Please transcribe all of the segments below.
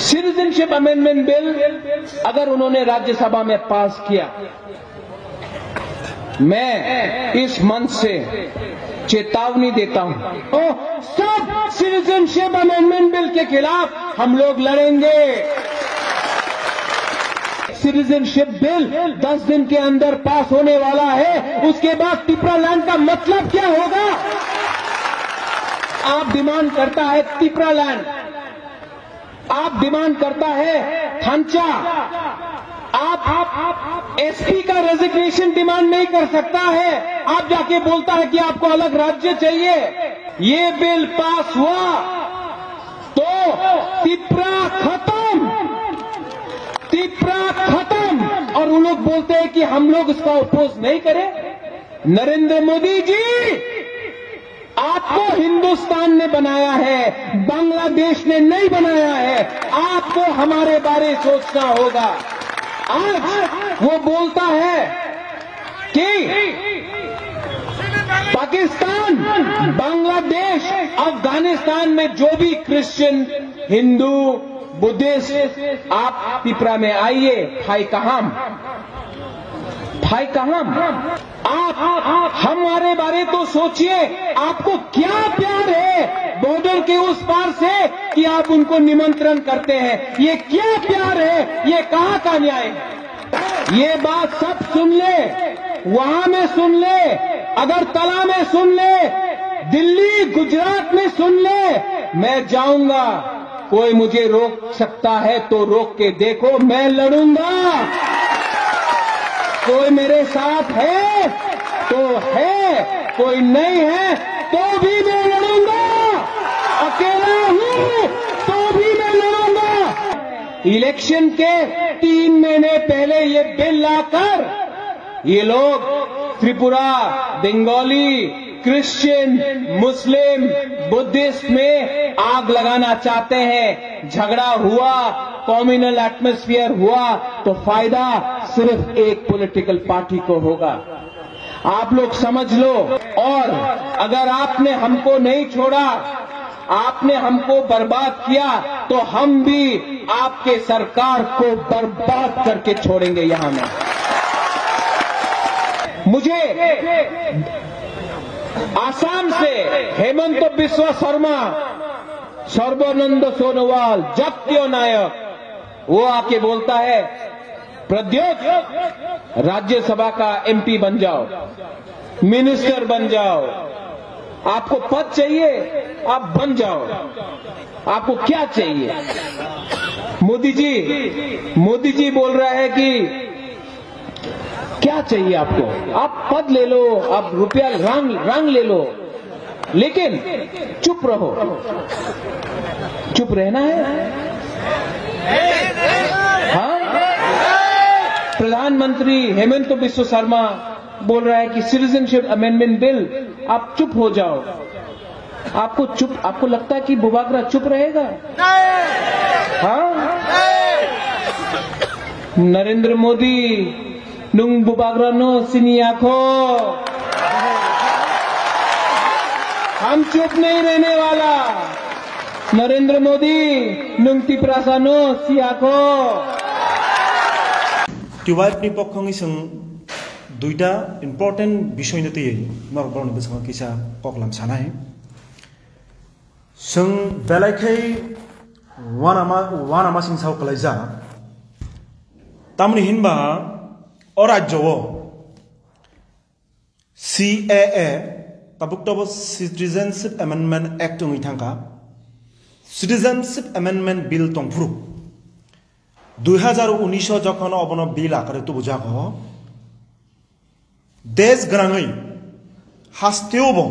Citizenship amendment bill अगर उन्होंने राज्यसभा में पास किया, मैं इस मंच से चेतावनी देता हूं, सब सिटीजनशिप अमेंडमेंट बिल के खिलाफ हम लोग लड़ेंगे। सिटीजनशिप बिल 10 दिन के अंदर पास होने वाला है, उसके बाद तिपरा लैंड का मतलब क्या होगा? आप डिमांड करता है तिपरा लैंड, आप डिमांड करता है थांचा, आप एसपी का रेजिग्नेशन डिमांड नहीं कर सकता है, आप जाके बोलता है कि आपको अलग राज्य चाहिए। ये बिल पास हुआ तो तिपरा खत्म, तिपरा खत्म। और उन लोग बोलते हैं कि हम लोग इसका अपोज नहीं करें। नरेंद्र मोदी जी, आपको हिंदुस्तान ने बनाया है, बांग्लादेश ने नहीं बनाया है। आपको हमारे बारे सोचना होगा। आज वो बोलता है कि पाकिस्तान, बांग्लादेश, अफगानिस्तान में जो भी क्रिश्चियन, हिंदू, बुद्धिस्ट, आप पिपरा में आइए, भाई कहां, भाई कहां? आप हमारे बारे तो सोचिए, आपको क्या प्यार है बॉर्डर के उस पार से कि आप उनको निमंत्रण करते हैं? ये क्या प्यार है? ये कहां का न्याय है? ये बात सब सुन ले, वहां में सुन ले, अगरतला में सुन ले, दिल्ली, गुजरात में सुन ले। मैं जाऊंगा, कोई मुझे रोक सकता है तो रोक के देखो, मैं लड़ूंगा। कोई मेरे साथ है तो है, कोई नहीं है तो भी मैं लड़ूंगा। अकेला हूं तो भी मैं लड़ूंगा। इलेक्शन के 3 महीने पहले ये बिल लाकर ये लोग त्रिपुरा, बंगाली, क्रिश्चियन, मुस्लिम, बुद्धिस्ट में आग लगाना चाहते हैं। झगड़ा हुआ, कम्युनल एटमॉस्फेयर हुआ तो फायदा सिर्फ एक पॉलिटिकल पार्टी को होगा। आप लोग समझ लो। और अगर आपने हमको नहीं छोड़ा, आपने हमको बर्बाद किया, तो हम भी आपके सरकार को बर्बाद करके छोड़ेंगे। यहां में मुझे आसाम से हेमंत बिस्वा शर्मा, सर्बानंद सोनोवाल, जातीय नायक, वो आके बोलता है प्रद्योत राज्यसभा का एमपी बन जाओ, मिनिस्टर बन जाओ, आपको पद चाहिए आप बन जाओ, आपको क्या चाहिए? मोदी जी बोल रहा है कि क्या चाहिए आपको? आप पद ले लो, आप रुपया रंग ले लो, लेकिन चुप रहो। चुप रहना है? हाँ? प्रधानमंत्री हेमंत बिस्वा शर्मा बोल रहा है कि सिटीजनशिप अमेंडमेंट बिल, आप चुप हो जाओ। आपको लगता है कि बुबागरा चुप रहेगा? हाँ? नरेंद्र मोदी नुंग बुबागरा नो सिनियाखो, हम चुप नहीं रहने वाला। नरेंद्र मोदी नुंग तिपरासा नो सियाखो। टिवाइपनि पक्षनि जों दुईटा इम्पर्टेन्ट विषय नतै नरबरनि बसंग किसा पकलाम सानाय जों बेलायखै वानामा सिं साव कलायजा तामनि हिनबा अ राज्यआव CAA ताबुकताबो सिटीजनशिप अमेंडमेंट एक्ट नि थांखा सिटीजनशिप अमेंडमेंट बिल तंफ्रु 2019 जखन अबन बिल आकारे तो बुझाखो देश ग्राङै हास्तेवबो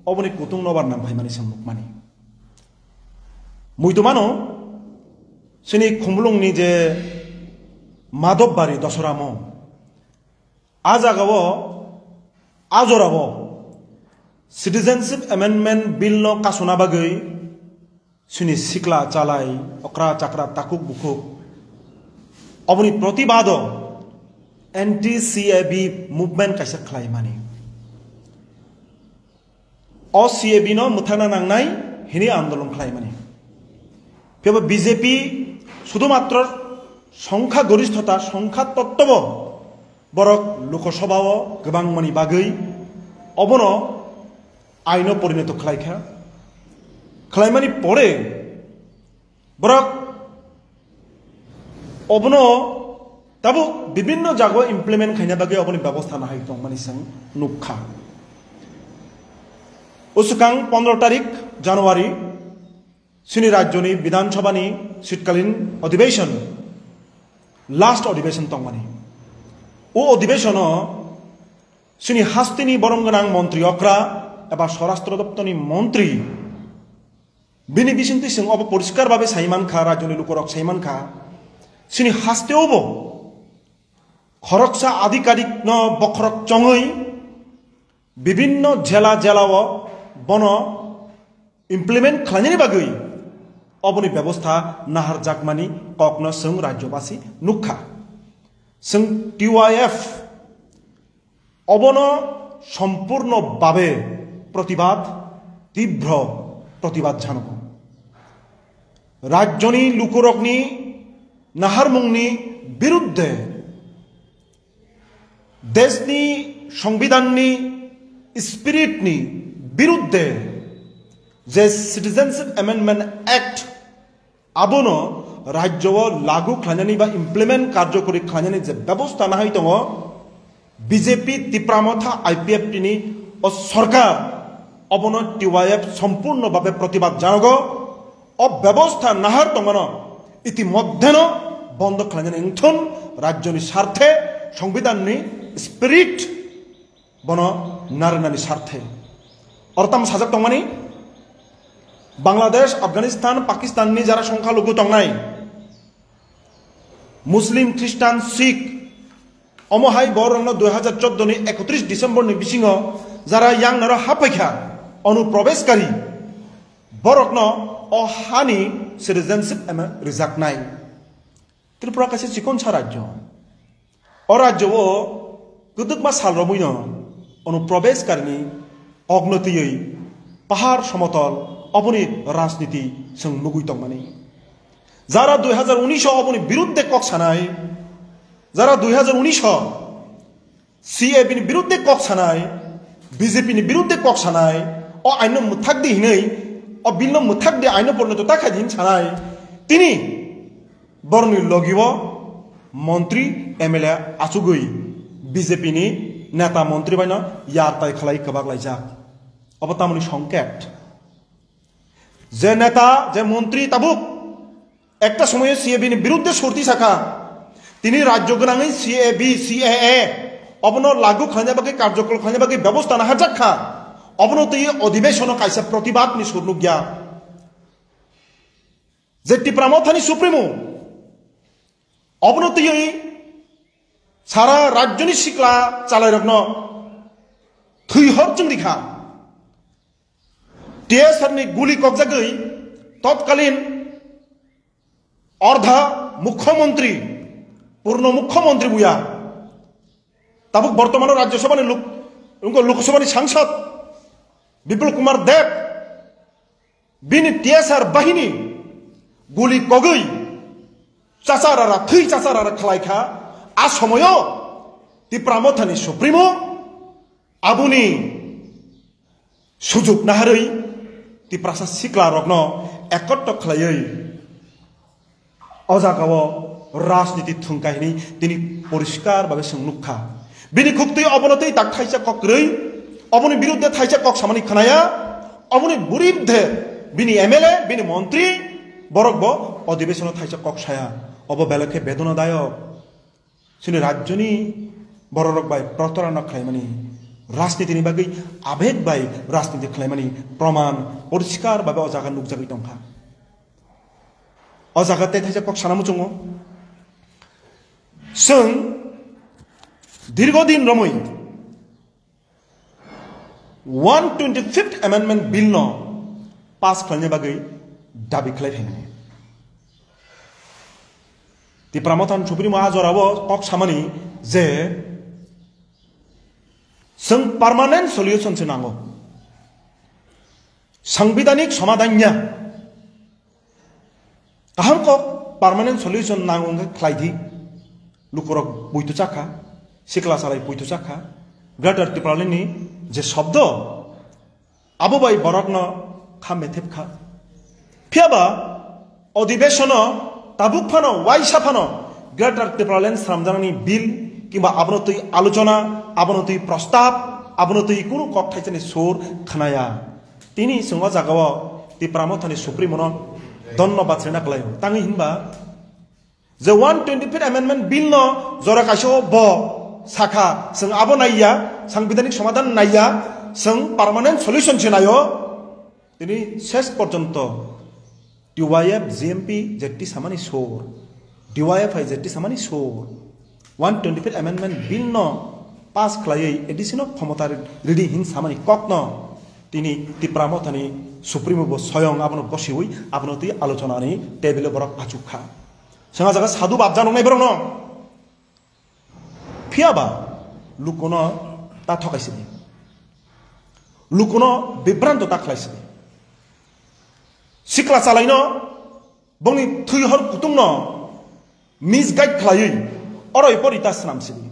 अबनि कुतुं नबार नाम फाइमानि संमुख मानि मुइदमानो सिनि खुमलुंनि जे माधबबारी दसरामो आजागावो आजरावो सिटीजनशिप अमेंडमेंट बिल नो कासुना बागै सिनि सिक्ला चालाय अक्रा चाक्रा ताकुक बुकुक अबनि प्रतिबाद एंटी-CAB मुभमेंट कैसे खालायमानि CAB नो मुथाना नांनाय हिनि आंदोलन खालायमानि बेबो बीजेपी শুধুমাত্র সংখ্যাগরিষ্ঠতা সংখ্যা তত্ত্ব বরক লোকসভাও गोबां मानि बागै अबनो आइन परिणत खालायखा खालायमानि परे बरक अबनो दाबो विभिन्न जागो इमप्लिमेंट खायना बागै अबनि व्यवस्था नाहाय दं मानि जों नुखा उसुकां 15 तारिख जानुवारी सिनि राज्यनि विधानसभानि शीतकालीन अधिवेशन लास्ट अधिवेशन दं मानि ओ अधिवेशन सिनि हास्तिनि बरंगोनां मंत्री अक्रा एबा स्वराष्ट्र दप्तरनि मंत्री बिनि बिसिंति जों अब परिष्कार भाबे साइमानखा राज्यनि लुकरक साइमानखा सिनि हास्तेवबो खरकसा आधिकारिक न बखरक चङै विभिन्न जिला जिलाव बन इमप्लिमेंट खालायनायनि बागै अबनि व्यवस्था नाहार जागमानि ककन जों राज्यबासी नुखा जों टीवाईएफ अबन सम्पूर्ण भावे प्रतिबाद तीव्र प्रतिबाद जानांगौ राज्यनि लुकरकनि नाहारमुंनि बिरुद्धे देशनि संविधाननि स्पिरिटनि बिरुद्धे जे सिटिजेनशिप एमेंडमेंट एक्ट आबोनो राज्यव लागू खालायनायनि बा इमप्लिमेंट कार्यकरी खालायनायनि जे व्यवस्था नाहाय दङ बीजेपी तिप्रामथा आईपीएफटी सरकार अबनो टीवाईएफ सम्पूर्ण भावे प्रतिबाद जानांगौ अव्यवस्था नाहार दङ इतिमध्येनो बंद खालायनायनि इंथन राज्यनि स्वार्थे संविधाननि स्पिरिट बन नारनानि स्वार्थे अर्थाम साजाक दंमानि बांग्लादेश अफगानिस्तान पाकिस्तान नि जरा संख्यालघु दंनाय मुस्लिम ख्रिस्टान सिख अमहाय बरंनो 2014 नि 31 डिसेम्बर नि बिसिङो जरा यां नर हाफैखा अनुप्रवेशकारी बरकनो अहानि सिटिजेनशिप एम रिजाकनाय त्रिपुरा कासे चिकनसा राज्य अराज्यओ गदुकमा सालरबैनो अनुप्रवेशकारिनि अग्नतियै पहाड़ समतल अबनि राजनीति जों नुगै दंमानि जारा 2019 अबनि बिरुद्धे कक सानाय जारा 2019 सीएबी नि बिरुद्धे कक सानाय बीजेपी नि बिरुद्धे कक सानाय अ आइन मुथाकदि हिनै अ बिल्ल मुथाकदि आइन परिणत ताखादिन सानाय तिनि बरनि लगिव मंत्री एमएलए आसुगै बीजेपी नि नेता मंत्री बायनो यारताय खालाय कबाक लायजाक अब तामनि संकेत जे नेता जे मंत्री ताबुक एक समय सीएबी बिरुद्धे सर्ती शाखा তিনি রাজ্য গোনাঙै सीएबी सीएए अबनो लागू खालायनाय बागै कार्यकल खालायनाय बागै व्यवस्था नाहाजाखा अबनो तै अधिवेशन कायसा प्रतिबादनि सुरनुगिया जे टिप्रामथानि सुप्रीमो अबनो तै सारा राज्यनि सिक्ला चालायरगनो थैहर जों दिखा टीएसआरनि गुली कगजागै तत्कालीन अर्धा मुख्यमंत्री पूर्ण मुख्यमंत्री बुया तबुक बर्तमान राज्यसभा लोकसभा सांसद विपुल कुमार देव बिनि टीएसआर बाहिनी गुली कगै चाचारारा थै चाचारारा खालायखा आ समयो तिप्रामथानि सुप्रीमो आबुनि सुजुग नाहारै तिप्रासा सिक्ला रग्न एकत्र खालायै अजागाव राजनीति थुंकायनि दिनै परिष्कार भाबे जों नुखा बिनि खुक्तै अबनतै दाग थाइसा कक्रै अबनि बिरुद्धे थाइसा कक सामानि खानाया अबनि बिरुद्धे बिनि एमएलए बिनि मंत्री बरकबो अधिवेशन थाइसा कक साया अब बेलेखे बेदनादायक जोंनि राज्यनि बररक बाय प्रतारना खालायमानि राजनीतिनि बागै आबेग बाय राजनीति खालायमानि प्रमाण परिष्कार भाबे अजागा नुकजागै दंखा अजागाते थाइसा कक सानामु दङ जों दीर्घदिन रमै 125th एमेंडमेंट बिल न पास खालायनाय बागै दाबि खालायफैनाय तिप्रामथान सुप्रीमो आजराबो कक सामानि जे जों पार्मानेंट सल्यूशन से नांगौ संविधानिक समाधान Kaham kok permanent solution nangung klaidi lukurok buitu chaka sikla salai buitu chaka greater Tripuralini je shobdo abo bai borokno khamme thepkha phiaba অধিবেশনো তাবুক ফানো ওয়াইসা ফানো গ্রেটার ত্রিপুরাল্যান্ড সামজানানি বিল কিংবা আবনতই আলোচনা আবনতই প্রস্তাব আবনতই কোনো কক্ষাইছানি সোর খানায়া তিনি সঙ্গ জাগাও ত্রিপুরামথানি সুপ্রিমনো ধন্যবাদ শ্রেণা কলাই তাঙ্গি হিনবা যে 125 অ্যামেন্ডমেন্ট বিল ন জরা কাইসো ব শাখা সং আবো নাইয়া সাংবিধানিক সমাধান নাইয়া সং পার্মানেন্ট সলিউশন ছিনায়ো তিনি শেষ পর্যন্ত DYF GMP jetti samani sor DYF hai jetti samani sor 125 amendment bill no pass khlai edition of khomotar ready hin samani kokno tini Tripuramothani supreme bo soyong abono bosiui abonoti alochona ni table borok achukha sanga jaga sadhu babjano nai borok no phiaba lukono ta thokaisini lukono bibranto ta khlaisini sikla salaino bongni thuihor kutungno misguide khlai oroi porita snamsini